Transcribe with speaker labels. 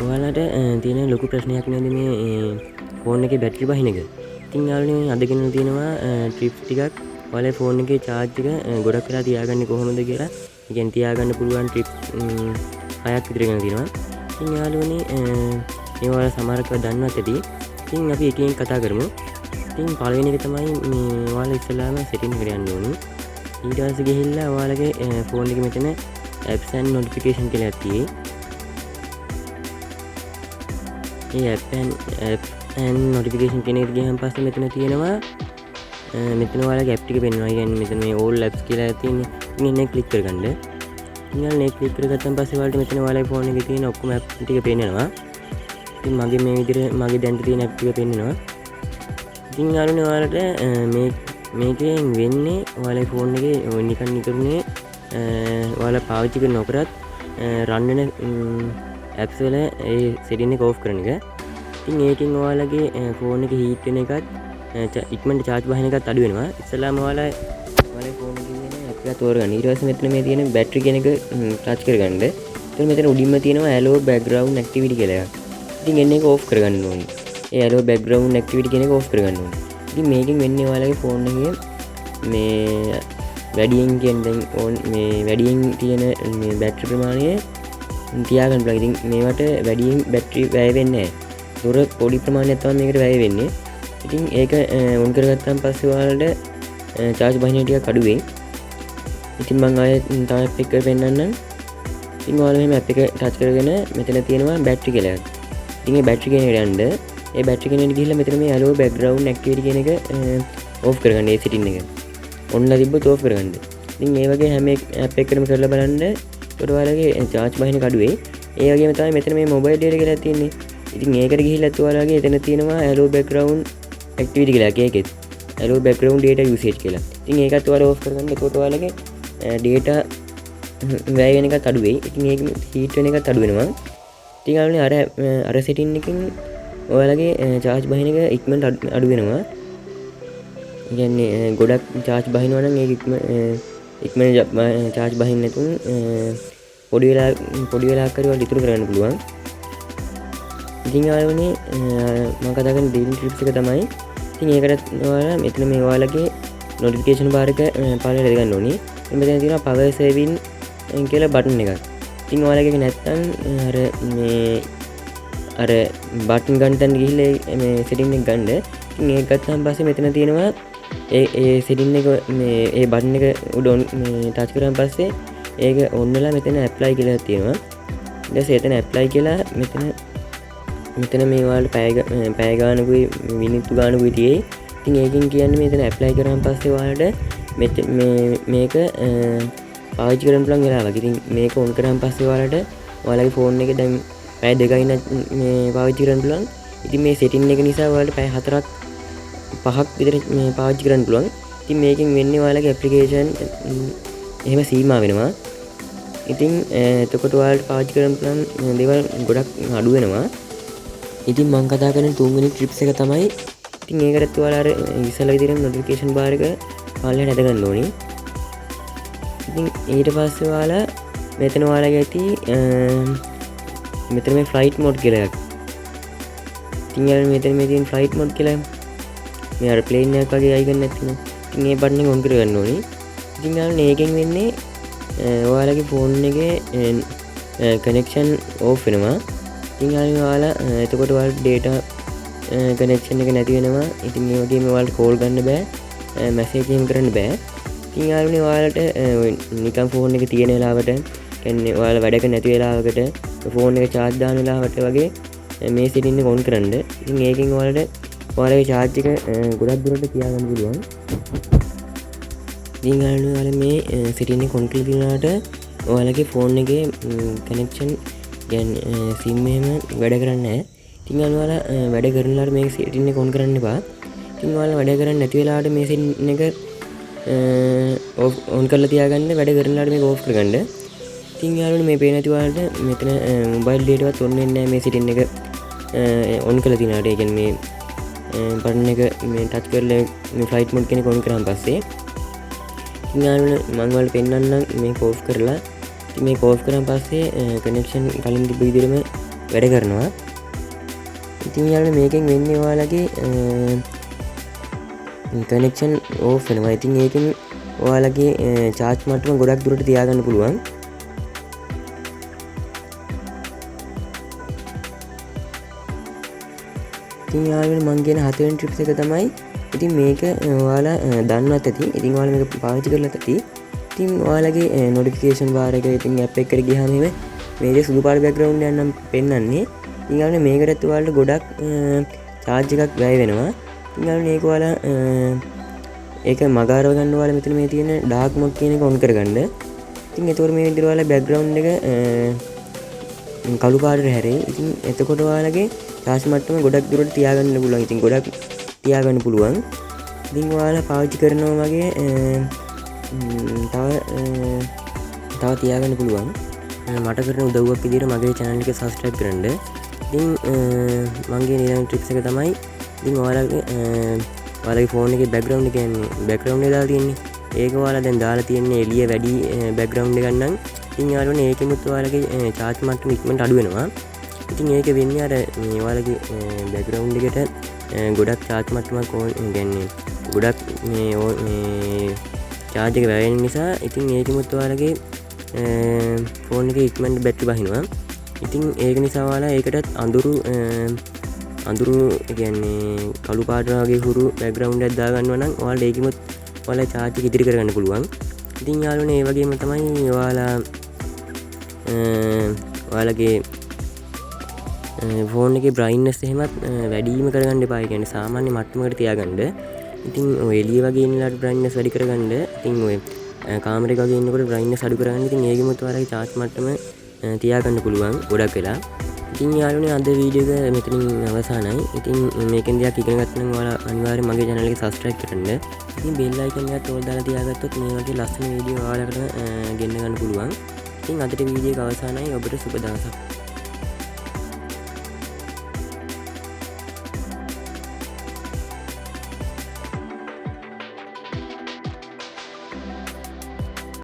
Speaker 1: ඔයාලට තියෙන ලොකු ප්‍රශ්නයක් නේද මේ ෆෝන් එකේ බැටරි බහින එක. ඉතින් යාළුවනේ අද ගෙනල්ලා තියෙනවා ටිප්ස් ටිකක් ඔයාලේ ෆෝන් එකේ charge එක ගොඩක් වෙලා තියාගන්නේ කොහොමද කියලා. ඒ කියන්නේ තියාගන්න පුළුවන් ටිප්ස් 6ක් විතර ගෙනල්ලා තියෙනවා. ඉතින් යාළුවනේ මේ ඔයාලා සමහරව දන්නවත් ඇති. ඉතින් අපි එක එක කතා කරමු. ඉතින් පළවෙනි එක තමයි මේ ඔයාලා ඉස්සෙල්ලාම setting එකට යන්න ඕනේ. ඊට පස්සේ ගිහිල්ලා ඔයාලගේ ෆෝන් එකේ මෙතන apps and notification කියලා තියෙයි. ඒ app and notification කියන එකට ගියහම පස්සේ මෙතන තියෙනවා මෙතන ඔයාලගේ app ටික පෙන්වනවා. කියන්නේ මෙතන මේ all apps කියලා තියෙන්නේ. ඉතින් එන්නේ ක්ලික් කරගන්න. ඉතින් ඔයාලා ක්ලික් කරගත්තන් පස්සේ ඔයාලට මෙතන ඔයාලගේ ෆෝන් එකේ තියෙන ඔක්කොම app ටික පෙන්නනවා. ඉතින් මගේ මේ විදිහට මගේ දැන් තියෙන app ටික පෙන්නනවා. ඉතින් යාළුවනේ ඔයාලට මේකෙන් වෙන්නේ ඔයාලගේ ෆෝන් එකේ නිකන් නිකරුනේ ඔයාලා පාවිච්චි කරන නොකරත් රන් වෙන apps වල ඒ setting එක off කරන එක. ඉතින් ඒකෙන් ඔයාලගේ ෆෝන් එකේ heat වෙන එකත් ඉක්මනට charge බහින එකත් අඩු වෙනවා. ඉස්සෙල්ලාම ඔයාලගේ ෆෝන් එකේ තියෙන app එක තෝරගන්න. ඊට පස්සේ මෙතන මේ තියෙන battery කියන එක touch කරගන්න. ඊට මෙතන උඩින්ම තියෙනවා allow background activity කියලා එකක්. ඉතින් එන්න එක off කරගන්න ඕනේ. ඒ allow background activity කියන එක off කරගන්න ඕනේ. ඉතින් මේකෙන් වෙන්නේ ඔයාලගේ ෆෝන් එකේ මේ වැඩියෙන් කියන දැන් ඕන් මේ වැඩියෙන් තියෙන මේ බැටරි ප්‍රමාණය තියාගන්න පුළුවන්. ඉතින් මේවට වැඩියෙන් බැටරි වැය වෙන්නේ නැහැ. දුර පොඩි ප්‍රමාණයක් තමයි මේකට වැය වෙන්නේ. ඉතින් ඒක ඔන් කරගත්තාන් පස්සේ ඔයාලට charge බහින ටිකක් අඩු වෙයි. ඉතින් මම ආයෙත් තව app එක පෙන්නන්නම්. ඉතින් ඔයාලා මෙහෙම app එක touch කරගෙන මෙතන තියෙනවා battery කියලා එකක්. ඉතින් මේ battery කියන එකට යන්න ඒ battery කියන එකට ගිහිල්ලා මෙතන මේ allow background activity කියන එක off කරගන්න. ඒ setting එක ඔන්න තිබ්බොත් off කරගන්න. ඉතින් මේ වගේ හැම app එකකටම කරලා බලන්න. ඒකට ඔයාලගේ charge බහින කඩු වෙයි. ඒ වගේම තමයි මෙතන මේ mobile data කියලා තියෙන්නේ. ඉතින් ඒකට ගිහිල්ලා ඔයාලගේ එතන තියෙනවා allow background activity කියලා එකෙත්. allow background data usage කියලා. ඉතින් ඒකත් ඔයාලා off කරගන්න. ඒකට ඔයාලගේ data වැය වෙන එකත් අඩු වෙයි. ඉතින් ඒක heat වෙන එකත් අඩු වෙනවා. ඉතින් යාළුවනේ අර setting එකෙන් ඔයාලගේ charge බහින එක ඉක්මනට අඩු වෙනවා. කියන්නේ ගොඩක් charge බහිනවා නම් ඒක ඉක්මනට charge බහින්න නැතුන් පොඩි වෙලාවක් හරි ඔයාලට ඉතුරු කරගන්න පුළුවන්. ඉතින් යාළුවනේ මම කතා කරන daily tips එක තමයි. ඉතින් ඒකට ඔයාලා මෙතන මේ ඔයාලගේ notification bar එක පළවෙනි ගන්න ඕනේ. මෙතන තියෙනවා power saving කියලා button එකක්. ඉතින් ඔයාලගේ නැත්තම් අර button ගන්න තැන ගිහිල්ලා මේ setting එක ගන්න. ඉතින් ඒක ගත්තාන් පස්සේ මෙතන තියෙනවා ඒ setting එක මේ ඒ button එක උඩ මේ touch කරාන් පස්සේ ඒක on වෙලා මෙතන apply කියලා තියෙනවා. ඊට පස්සේ එතන apply කියලා මෙතන මේ ඔයාලට පැය ගානකුයි මිනිත්තු ගානකුයි තියෙයි. ඉතින් ඒකෙන් කියන්නේ මෙතන apply කරාන් පස්සේ ඔයාලට මේක පාවිච්චි කරන්න පුළුවන් වෙලාවක්. ඉතින් මේක on කරාන් පස්සේ ඔයාලගේ ෆෝන් එක දැන් පැය 2යි මේ පාවිච්චි කරන්න පුළුවන්. ඉතින් මේ setting එක නිසා ඔයාලට පැය 4ක් 5ක් විතර මේ පාවිච්චි කරන්න පුළුවන්. ඉතින් මේකෙන් වෙන්නේ ඔයාලගේ application එහෙම සීමා වෙනවා. ඉතින් එතකොට ඔයාලට පාවිච්චි කරන්න පුළුවන් දේවල් ගොඩක් අඩු වෙනවා. ඉතින් මම කතා කරන තුන්වෙනි ටිප්ස් එක තමයි ඉතින් ඒකටත් ඔයාලා අර ඉස්සලා විදිහට notification bar එක පල්ලෙහාට ඇද ගන්න ඕනේ. ඉතින් ඊට පස්සේ ඔයාලා මෙතන ඔයාලගේ ඇති මෙතන මේ flight mode කියලා එකක්. ඉතින් යාළුවනේ මෙතන මේ තියෙන flight mode කියලා මේ අර plane එකක් වගේ icon එකක් තියෙනවා. ඉතින් මේ button එක on කරගන්න ඕනේ. ඉතින් යාළුවනේ මේකෙන් වෙන්නේ ඔයාලගේ phone එකේ connection off වෙනවා. ඉතින් ඔයාලා එතකොට ඔයාලට data connection එක නැති වෙනවා. ඉතින් මේ වගේම ඔයාලට call ගන්න බෑ, message එහෙම කරන්න බෑ. ඉතින් යාළුවනේ ඔයාලට නිකන් phone එක තියෙන වෙලාවට කියන්නේ ඔයාලා වැඩක නැති වෙලාවකට phone එක charge දාන වෙලාවට වගේ මේ setting එක on කරන්න. ඉතින් ඒකෙන් ඔයාලගේ charge එක ගොඩක් දුරට තියාගන්න පුළුවන්. ඉතින් ඔයාලා මේ setting එක on කරලාට ඔයාලගේ phone එකේ connection කියන්නේ SIM එහෙම වැඩ කරන්නේ නැහැ. ඉතින් ඔයාලා වැඩ කරනලාට මේ setting එක on කරන්න එපා. ඉතින් ඔයාලා වැඩ කරන්නේ නැති වෙලාවට මේ setting එක on කරලා තියාගන්න. වැඩ කරනලාට මේක off කරගන්න. ඉතින් යාළුවනේ මේ පේන නැති ඔයාලට මෙතන mobile data වත් on වෙන්නේ නැහැ මේ setting එක on කරලා තියනාට. ඒ කියන්නේ මේ button එක මේ touch කරලා මේ flight mode කෙනෙක් on කරාන් පස්සේ ඉතින් යාළුවනේ මම ඔයාලට පෙන්නන්නම් මේක off කරලා. මේක off කරාන් පස්සේ connection කලින් තිබ්බ විදිහටම වැඩ කරනවා. ඉතින් යාළුවනේ මේකෙන් වෙන්නේ ඔයාලගේ කනෙක්ෂන් ඕෆ් වෙනවා. ඉතින් ඒකෙන් ඔයාලගේ චාර්ජ් මට්ටම ගොඩක් දුරට තියාගන්න පුළුවන්. ඉතින් යාළුවනේ මම කියන 4 වෙනි ට්‍රික්ස් එක තමයි. ඉතින් මේක ඔයාලා දන්නවත් ඇති. ඉතින් ඔයාලා මේක පාවිච්චි කරලා ඇති. ඉතින් ඔයාලගේ නොටිෆිකේෂන් බාර් එක ඉතින් ඇප් එකකට ගියාම මේකේ සුදු පාට බෑග්ග්‍රවුන්ඩ් එකක් නම් පෙන්වන්නේ. ඉතින් යාළුවනේ මේකට ඔයාලට ගොඩක් චාර්ජ් එකක් වැය වෙනවා. ඉතින් යාළුවනේ ඒක ඔයාලා ඒක මගාරව ගන්න ඔයාලා මෙතන මේ තියෙන ඩාර්ක් මොඩ් කියන එක ඔන් කරගන්න. ඉතින් එතකොට මේ විදිහට ඔයාලා බෑග්ග්‍රවුන්ඩ් එක කළු පාටට හැරෙයි. ඉතින් එතකොට ඔයාලගේ චාර්ජ් මට්ටම ගොඩක් දුරට තියාගන්න පුළුවන්. ඉතින් ගොඩක් තියාගන්න පුළුවන්. ඉතින් ඔයාලා පාවිච්චි කරනවා වගේ තව තියාගන්න පුළුවන්. මට කරන උදව්වක් විදිහට මගේ channel එක subscribe කරන්න. ඉතින් මගේ ඊළඟ ට්‍රික්ස් එක තමයි ඉතින් ඔයාලගේ ෆෝන් එකේ බෑග්ග්‍රවුන්ඩ් එක කියන්නේ බෑග්ග්‍රවුන්ඩ් එක දාලා තියෙන්නේ. ඒක ඔයාලා දැන් දාලා තියෙන්නේ එළිය වැඩි බෑග්ග්‍රවුන්ඩ් එකක් නම් ඉතින් යාළුවනේ ඒකෙමුත් ඔයාලගේ චාර්ජ් මට්ටම ඉක්මනට අඩු වෙනවා. ඉතින් ඒක වෙන්නේ අර මේ ඔයාලගේ බෑග්ග්‍රවුන්ඩ් එකට ගොඩක් චාර්ජ් මට්ටමක් කියන්නේ ගොඩක් මේ චාර්ජ් එක වැය වෙන නිසා ඉතින් ඒකෙමුත් ඔයාලගේ ෆෝන් එකේ ඉක්මනට බැටරි බහිනවා. ඉතින් ඒක නිසා ඔයාලා ඒකටත් අඳුරු කියන්නේ කළු පාට වගේ හුරු බෑග්ග්‍රවුන්ඩ් එකක් දාගන්නවා නම් ඔයාලට ඒකෙමුත් ඔයාලා චාර්ජ් එක ඉදිරි කරගන්න පුළුවන්. ඉතින් යාළුවනේ ඒ වගේම තමයි ඔයාලගේ ෆෝන් එකේ බ්‍රයිට්නස් එහෙමත් වැඩිම කරගන්න එපා. ඒ කියන්නේ සාමාන්‍ය මට්ටමකට තියාගන්න. ඉතින් ඔය එළිය වගේ ඉන්නලාට බ්‍රයිට්නස් වැඩි කරගන්න. ඉතින් ඔය කාමරේ වගේ ඉන්නකොට බ්‍රයිට්නස් අඩු කරගන්න. ඉතින් ඒකෙමුත් ඔයාලගේ චාර්ජ් මට්ටම තියාගන්න පුළුවන් ගොඩක් වෙලා. ඉතින් යාළුවනේ අද වීඩියෝ එක මෙතනින් අවසానයි. ඉතින් මේකෙන් දෙයක් ඉගෙන ගන්න නම් ඔයාලා අනිවාර්යෙන් මගේ channel එක subscribe කරන්න. ඉතින් bell icon එකත් ඕල් දාලා තියාගත්තොත් මේ වගේ ලස්සන වීඩියෝ ඔයාලකට ගෙන්න ගන්න පුළුවන්. ඉතින් අදට වීඩියෝ එක අවසానයි. ඔබට සුබ දවසක්.